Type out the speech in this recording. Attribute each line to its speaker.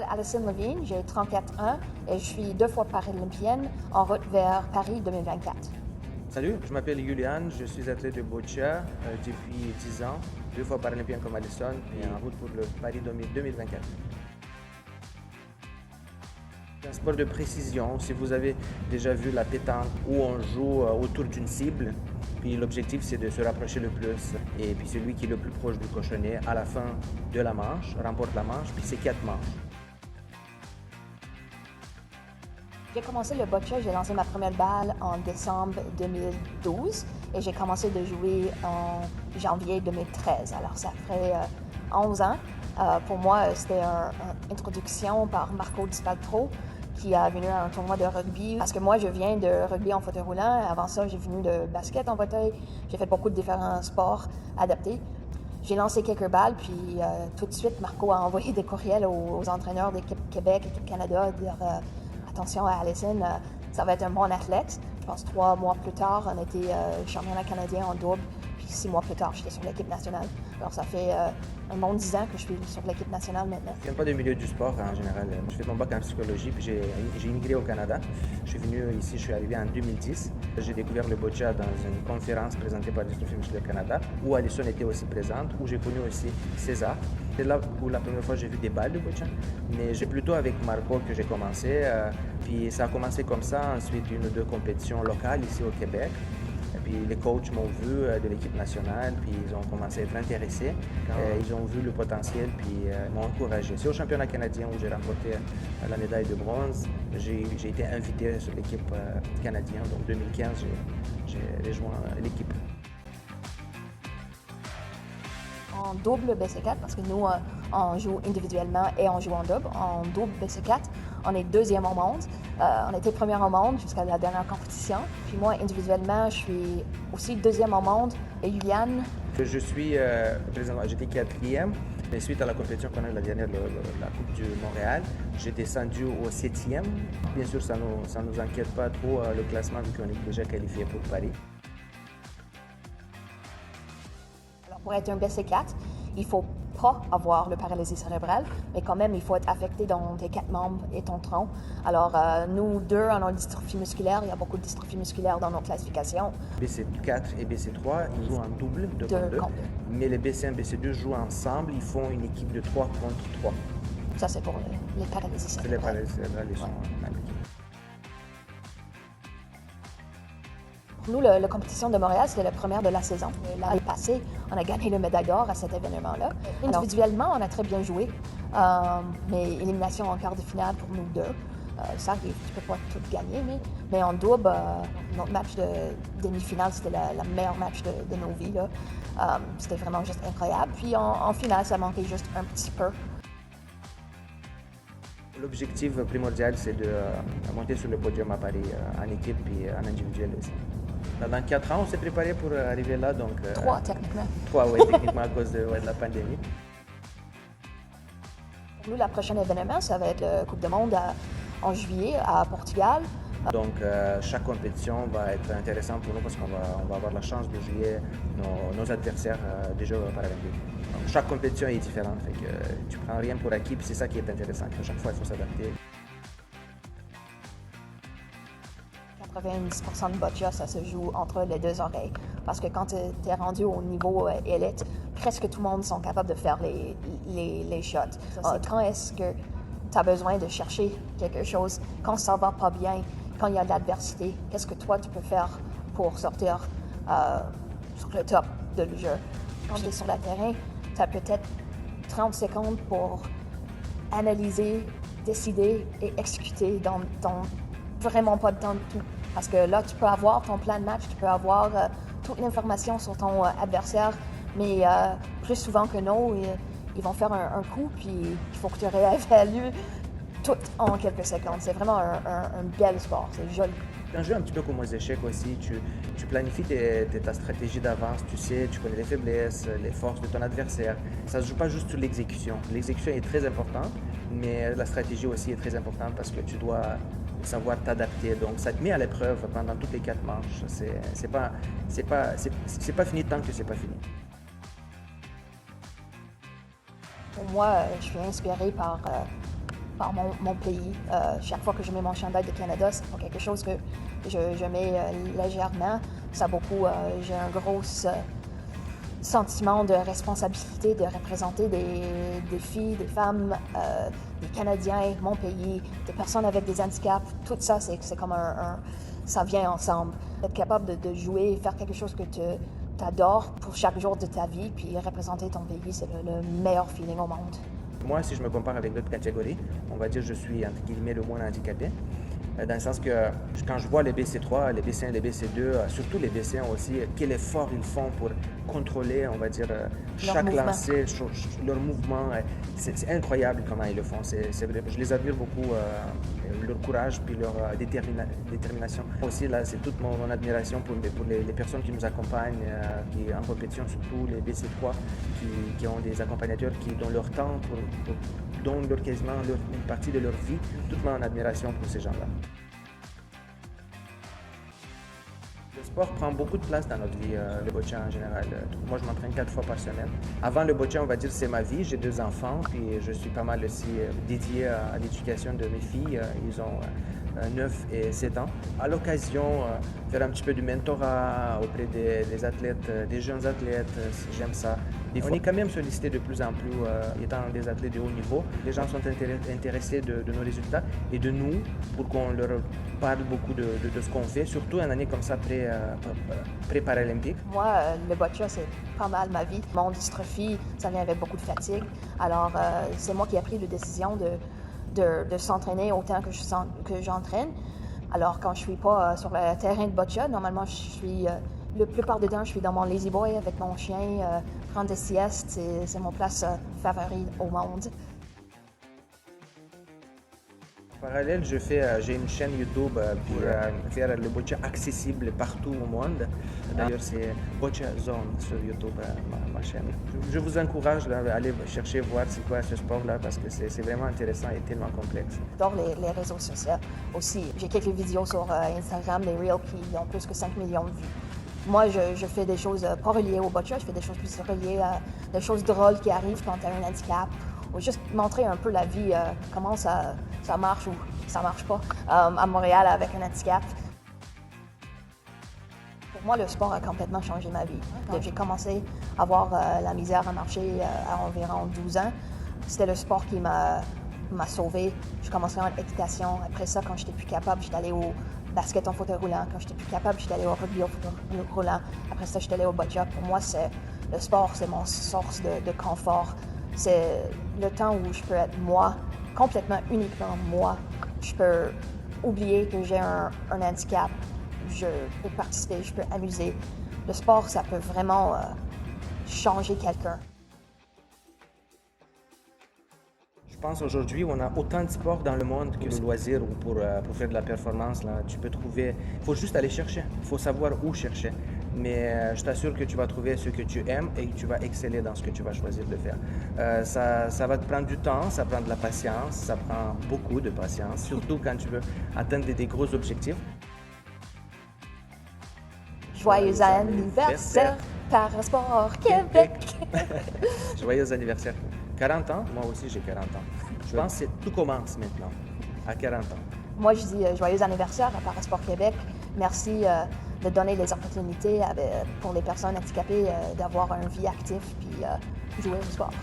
Speaker 1: m'appelle Alison Levine, j'ai 34 ans et je suis 2 fois paralympienne en route vers Paris 2024.
Speaker 2: Salut, je m'appelle Julian, je suis athlète de boccia depuis 10 ans, 2 fois paralympienne comme Alison et en route pour le Paris 2024. C'est un sport de précision. Si vous avez déjà vu la pétanque où on joue autour d'une cible, puis l'objectif c'est de se rapprocher le plus. Et puis celui qui est le plus proche du cochonnet à la fin de la manche remporte la manche, puis c'est 4 manches.
Speaker 1: J'ai commencé le boccia, j'ai lancé ma première balle en décembre 2012 et j'ai commencé de jouer en janvier 2013. Alors ça fait 11 ans. Pour moi, c'était une introduction par Marco Di Spaltro qui est venu à un tournoi de rugby. Parce que moi, je viens de rugby en fauteuil roulant. Avant ça, j'ai venu de basket en fauteuil. J'ai fait beaucoup de différents sports adaptés. J'ai lancé quelques balles, puis tout de suite, Marco a envoyé des courriels aux entraîneurs d'équipe Québec, équipe Canada, dire attention à Alison, ça va être un bon athlète. Je pense 3 mois plus tard, on était championnat canadien en double. Puis 6 mois plus tard, j'étais sur l'équipe nationale. Alors ça fait un bon 10 ans que je suis sur l'équipe nationale maintenant.
Speaker 2: Je ne viens pas du milieu du sport en général. Je fais mon bac en psychologie, puis j'ai immigré au Canada. Je suis venu ici, je suis arrivé en 2010. J'ai découvert le boccia dans une conférence présentée par Dystrophie Musculaire Canada, où Alison était aussi présente, où j'ai connu aussi César. C'est là où la première fois j'ai vu des balles de boccia. Mais j'ai plutôt avec Marco que j'ai commencé. Puis ça a commencé comme ça, ensuite 1 ou 2 compétitions locales ici au Québec. Puis les coachs m'ont vu de l'équipe nationale, puis ils ont commencé à être intéressés. Ils ont vu le potentiel, puis m'ont encouragé. C'est au championnat canadien où j'ai remporté la médaille de bronze. J'ai été invité sur l'équipe canadienne. Donc 2015, j'ai rejoint l'équipe.
Speaker 1: En double BC4, parce que nous, on joue individuellement et on joue en double. En double BC4, on est 2e au monde. On était 1er au monde jusqu'à la dernière compétition. Puis moi, individuellement, je suis aussi 2e au monde. Et Juliane?
Speaker 2: Je suis, présentement, j'étais 4e. Mais suite à la compétition qu'on a eu la dernière, la Coupe du Montréal, j'ai descendu au 7e. Bien sûr, ça nous inquiète pas trop le classement vu qu'on est déjà qualifié pour Paris.
Speaker 1: Pour être un BC4, il ne faut pas avoir le paralysie cérébrale, mais quand même, il faut être affecté dans tes 4 membres et ton tronc. Alors, nous 2, on a une dystrophie musculaire. Il y a beaucoup de dystrophie musculaire dans nos classifications.
Speaker 2: BC4 et BC3, ils jouent en double, 2 contre 2. Mais les BC1 et BC2 jouent ensemble. Ils font une équipe de 3 contre 3.
Speaker 1: Ça, c'est pour les paralysies cérébrales.
Speaker 2: C'est les paralysies cérébrales, ils sont en équipe.
Speaker 1: Pour nous, la compétition de Montréal, c'était la première de la saison. L'année passée, on a gagné le médaille d'or à cet événement-là. Individuellement, on a très bien joué, mais élimination en quart de finale pour nous 2. Ça arrive, tu ne peux pas tout gagner, mais en double, notre match de demi-finale, c'était le meilleur match de nos vies. C'était vraiment juste incroyable. Puis en finale, ça manquait juste un petit peu.
Speaker 2: L'objectif primordial, c'est de monter sur le podium à Paris en équipe et en individuel aussi. Dans 4 ans, on s'est préparé pour arriver là. Donc,
Speaker 1: 3, techniquement.
Speaker 2: 3, oui, techniquement à cause de la pandémie.
Speaker 1: Pour nous, le prochain événement, ça va être la Coupe du Monde en juillet à Portugal.
Speaker 2: Donc, chaque compétition va être intéressante pour nous parce qu'on va avoir la chance de jouer nos adversaires des Jeux paralympiques. Donc, chaque compétition est différente. Fait que, tu ne prends rien pour acquis, puis c'est ça qui est intéressant. À chaque fois, il faut s'adapter.
Speaker 1: 90% de boccia, ça se joue entre les 2 oreilles. Parce que quand tu es rendu au niveau élite, presque tout le monde sont capables de faire les shots. Quand est-ce que tu as besoin de chercher quelque chose, quand ça va pas bien, quand il y a de l'adversité, qu'est-ce que toi tu peux faire pour sortir sur le top de le jeu? Quand tu es sur le terrain, tu as peut-être 30 secondes pour analyser, décider et exécuter dans vraiment pas de temps du tout. Parce que là, tu peux avoir ton plan de match, tu peux avoir toute l'information sur ton adversaire, mais plus souvent que non, ils vont faire un coup, puis il faut que tu réévalues tout en quelques secondes. C'est vraiment un bel sport, c'est joli.
Speaker 2: C'est un jeu un petit peu comme aux échecs aussi. Tu planifies ta stratégie d'avance, tu connais les faiblesses, les forces de ton adversaire. Ça ne se joue pas juste sur l'exécution. L'exécution est très importante, mais la stratégie aussi est très importante parce que tu dois savoir t'adapter. Donc, ça te met à l'épreuve pendant toutes les 4 manches. C'est pas fini tant que c'est pas fini.
Speaker 1: Pour moi, je suis inspirée par par mon pays. Chaque fois que je mets mon chandail de Canada, c'est pas quelque chose que je mets légèrement. Ça beaucoup, j'ai un gros sentiment de responsabilité de représenter des filles, des femmes, des Canadiens, mon pays, des personnes avec des handicaps. Tout ça, c'est comme ça vient ensemble. Être capable de jouer, faire quelque chose que tu adores pour chaque jour de ta vie, puis représenter ton pays, c'est le meilleur feeling au monde.
Speaker 2: Moi, si je me compare avec d'autres catégories, on va dire que je suis, entre guillemets, le moins handicapé. Dans le sens que quand je vois les BC3, les BC1, les BC2, surtout les BC1 aussi, quel effort ils font pour contrôler, on va dire, chaque lancer, leur mouvement. C'est incroyable comment ils le font. C'est vrai. Je les admire beaucoup, leur courage puis leur détermination. Aussi, là, c'est toute mon admiration pour les personnes qui nous accompagnent, qui en compétition, surtout les BC3, qui ont des accompagnateurs qui donnent leur temps donnent quasiment une partie de leur vie. Toute mon admiration pour ces gens-là. Le sport prend beaucoup de place dans notre vie, le boccia en général. Moi, je m'entraîne 4 fois par semaine. Avant le boccia, on va dire c'est ma vie. J'ai 2 enfants, puis je suis pas mal aussi dédié à l'éducation de mes filles. Ils ont 9 et 7 ans. À l'occasion, faire un petit peu du mentorat auprès des athlètes, des jeunes athlètes, j'aime ça. On est quand même sollicité de plus en plus, étant des athlètes de haut niveau. Les gens sont intéressés de nos résultats et de nous pour qu'on leur parle beaucoup de ce qu'on fait, surtout une année comme ça pré-paralympique.
Speaker 1: Moi, le boccia, c'est pas mal ma vie. Mon dystrophie, ça vient avec beaucoup de fatigue. Alors, c'est moi qui ai pris la décision de s'entraîner autant que j'entraîne. Alors, quand je suis pas sur le terrain de boccia, normalement, je suis... la plupart du temps, je suis dans mon lazy boy avec mon chien, prendre des siestes, c'est mon place favorite au monde.
Speaker 2: En parallèle, j'ai une chaîne YouTube pour faire le boccia accessible partout au monde. D'ailleurs, c'est Boccia Zone sur YouTube, ma chaîne. Je vous encourage à aller chercher voir c'est quoi ce sport-là parce que c'est vraiment intéressant et tellement complexe.
Speaker 1: J'adore les réseaux sociaux aussi. J'ai quelques vidéos sur Instagram, des Reels qui ont plus que 5 millions de vues. Moi, je fais des choses pas reliées au boccia, je fais des choses plus reliées à des choses drôles qui arrivent quand tu as un handicap, ou juste montrer un peu la vie, comment ça marche ou ça marche pas à Montréal avec un handicap. Pour moi, le sport a complètement changé ma vie. J'ai commencé à avoir la misère à marcher à environ 12 ans. C'était le sport qui m'a sauvée. Je commençais en équitation. Après ça, quand j'étais plus capable, j'étais allée au basket en fauteuil roulant. Quand j'étais plus capable, j'étais allée au rugby en fauteuil roulant. Après ça, j'étais allée au boccia. Pour moi, le sport, c'est mon source de confort. C'est le temps où je peux être moi, complètement uniquement moi. Je peux oublier que j'ai un handicap. Je peux participer, je peux amuser. Le sport, ça peut vraiment changer quelqu'un.
Speaker 2: Je pense aujourd'hui, on a autant de sports dans le monde que de loisirs ou pour faire de la performance. Là, tu peux trouver. Il faut juste aller chercher. Il faut savoir où chercher. Mais je t'assure que tu vas trouver ce que tu aimes et que tu vas exceller dans ce que tu vas choisir de faire. Ça va te prendre du temps, ça prend de la patience, ça prend beaucoup de patience, surtout quand tu veux atteindre des gros objectifs.
Speaker 1: Joyeux anniversaire, Parasport Québec!
Speaker 2: Joyeux anniversaire. 40 ans, moi aussi j'ai 40 ans. Je pense que tout commence maintenant, à 40 ans.
Speaker 1: Moi je dis joyeux anniversaire à Parasport Québec. Merci de donner les opportunités pour les personnes handicapées d'avoir une vie active puis jouer au sport.